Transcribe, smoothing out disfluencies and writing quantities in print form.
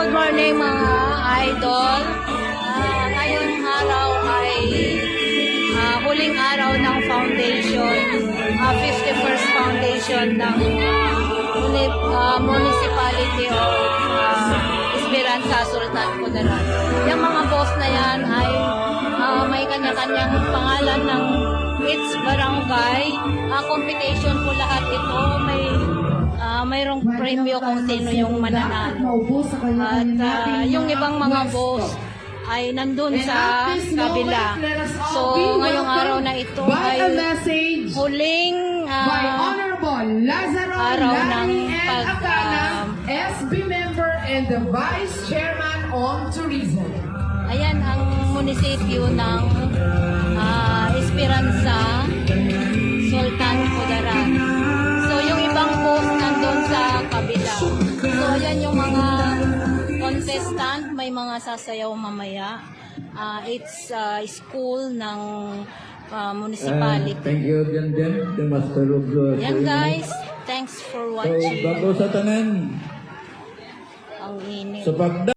Good morning mga idol. Ngayong araw ay huling araw ng foundation, 51st foundation ng Municipality of Esperanza, Sultan Kudarat. Yung mga boss na yan ay may kanya-kanyang pangalan ng each barangay. Competition po lahat ito. Mayroong premyo kung sino yung mananalo. At yung ibang mga boss ay nandun sa kabila. So, ngayong araw na ito ay huling araw ng SB member and the Vice Chairman on Tourism. Ayan ang munisipyo ng Esperanza, Sultan Kudarat. So, yung ibang boss nandun sa kabila. So, ayan yung mga contestant, may mga sasayaw mamaya. It's school ng municipality. Thank you again, the Master of Yan guys, thanks for watching. So, bago sa tanan, Ang init. sa pagda